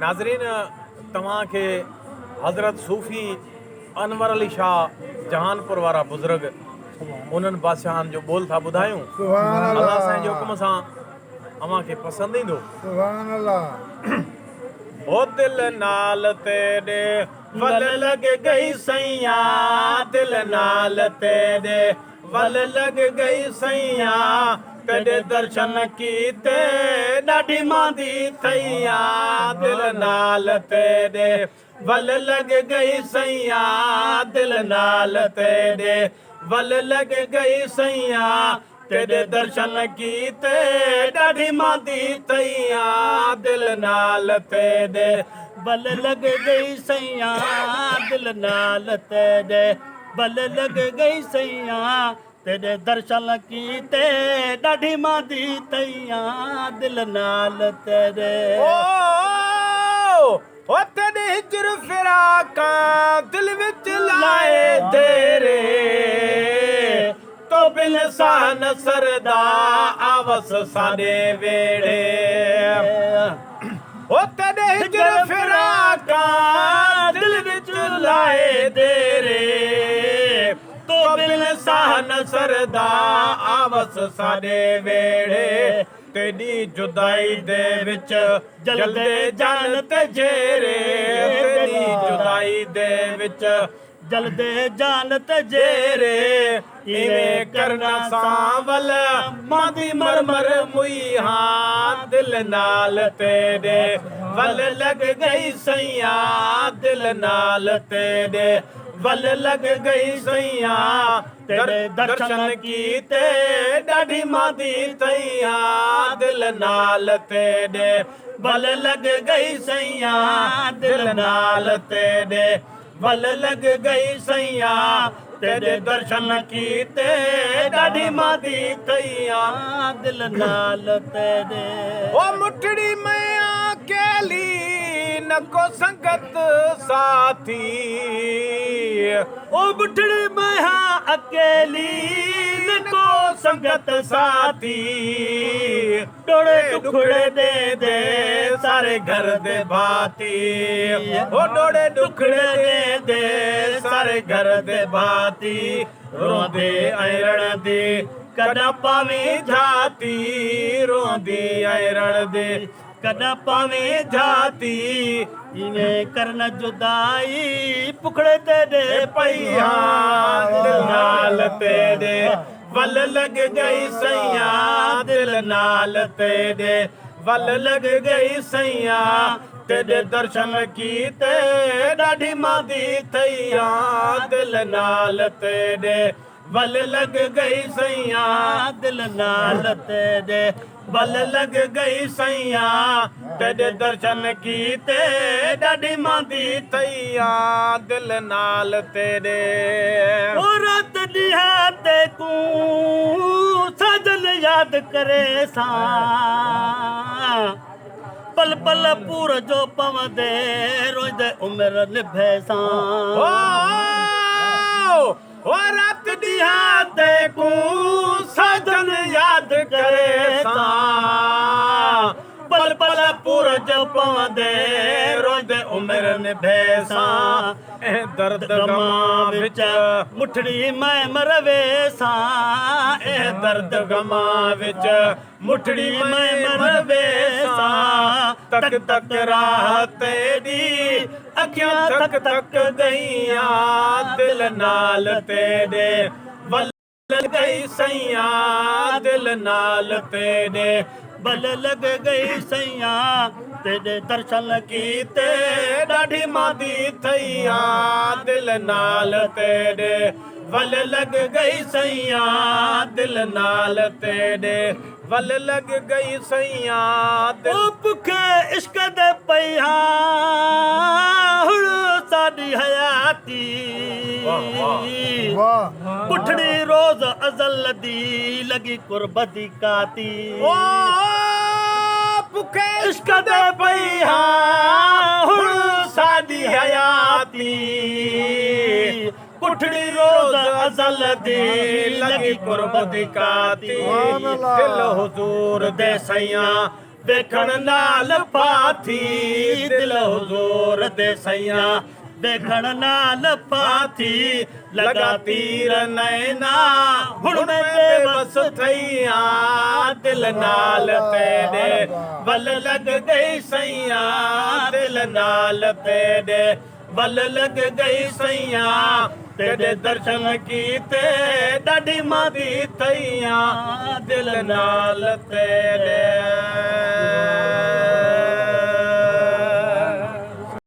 नाज़रीन तव्हां खे हज़रत सूफ़ी अनवर अली शाह जहानपुर वारा बुज़ुर्ग उन्हनि बादशाहनि जो ॿोल था ॿुधायूं। सुभान अल्लाह अल्लाह साईं जे हुकुम सां अव्हां खे पसंदि ईंदो। सुभान अल्लाह ओ दिल नाल तेरे वल लग गई सैया, दिल नाल तेरे वल लग गई सैया, तेरे दर्शन कीते ॾाढी मांदी थैया, दिल नाल तेरे वल लग गई सैया, दिल नाल तेरे वल लग गई सैया, तेरे दर्शन कीते ॾाढी मांदी थैया, दिल नाल तेरे बल लग गई सैया, दिल नाल तेरे बल लग गई सैया, तेरे दर्शन कीते ॾाढी मांदी तैया, दिल नाल तेरे। ओ तेरे हिजर फिराका दिल विच लाए तेरे, तो बिन सान सरदा आवस साडे वेड़े। ओ तेरे हिजर फिराका दिल विच लाए तेरे, तो बिन सान सरदा आवस साडे वेड़े। तेरी जुदाई दे विच जलदे जान ते जेरे, तेरी जुदाई दे विच जलदे जान तेरे, इवें करना सांवल मादी मरमर मुई हाँ, दिल नाल तेरे वल लग गई सैया, दिल नाल तेरे वल लग गई सैया, तेरे दर्शन कीते ॾाढी मांदी थैया, दिल नाल तेरे वल लग गई सैया, दिल नाल तेरे वल लग गई सैया, तेरे दर्शन कीते ॾाढी मांदी थैया, दिल नाल तेरे। ओ मुठड़ी में अकेली न को संगत साथी, ओ बुढ़ड़ी मैं अकेली न को संगत साथी, डोड़े टुकड़े दे दे सारे घर दे भाती, ओ डोड़े टुकड़े दे दे सारे घर दे भाती, रोंदे ऐरण दे कॾा पावे जाती, रोंदी ऐरण दे कॾा पावे जाती, इवें करन जुदाई पुखड़े ते दे पैया, दिल नाल तेरे वल लग गई सैया, दिल नाल तेरे वल लग गई सैया, तेरे दर्शन कीते ॾाढी मांदी थैया, दिल नाल तेरे वल लग गई सैया, दिल नाल तेरे वल लग गई सैया, तेरे दर्शन कीते ॾाढी मांदी थैया, दिल नाल तेरे। ओ रात ॾियाते कू सजन याद करे सा, पल पल पूर जो पवंदे रोज़ उम्र निभे सा। ओ रात ॾियाते कू सजन याद करे सा, पल पल पूर जो पवंदे रोज़ उम्र निभे सा, ऐं दर्द गमा विच मुठड़ी मैं मरवे सा, ऐं दर्द गमा विच मुठड़ी में मरवे सा, तक तक राह तेरी अखियां थक थक गईया, दिल नाल तेरे वल गई सैया, दिल नाल तेरे बल लग गई सैया, तेरे दर्शन कीते ॾाढी मांदी थैया, दिल नाल तेरे वल लग गई सैया, दिल नाल तेरे वल लग गई सैया, ओ पुखे इश्क दे पैया हुण साडी हयाती, वाह पुठड़ी रोज अज़ल दी लगी कुर्बती काती। ओ पुखे इश्क दे पैया हुण साडी हयाती, पुठड़ी रोज अज़ल दी लगी कुर्बती काती, दिल हुजूर दे सैया देखण नाल पाथी, दिल हुजूर दे सैया देखण नाल फाथी लगा तीर नैना हुण मैं बेबस थैया दिल नाल तेरे बल लग गई सैया दिल नाल तेरे बल लग गई सैया तेरे दर्शन कीते ॾाढी मादी थैया दिल नाल तेरे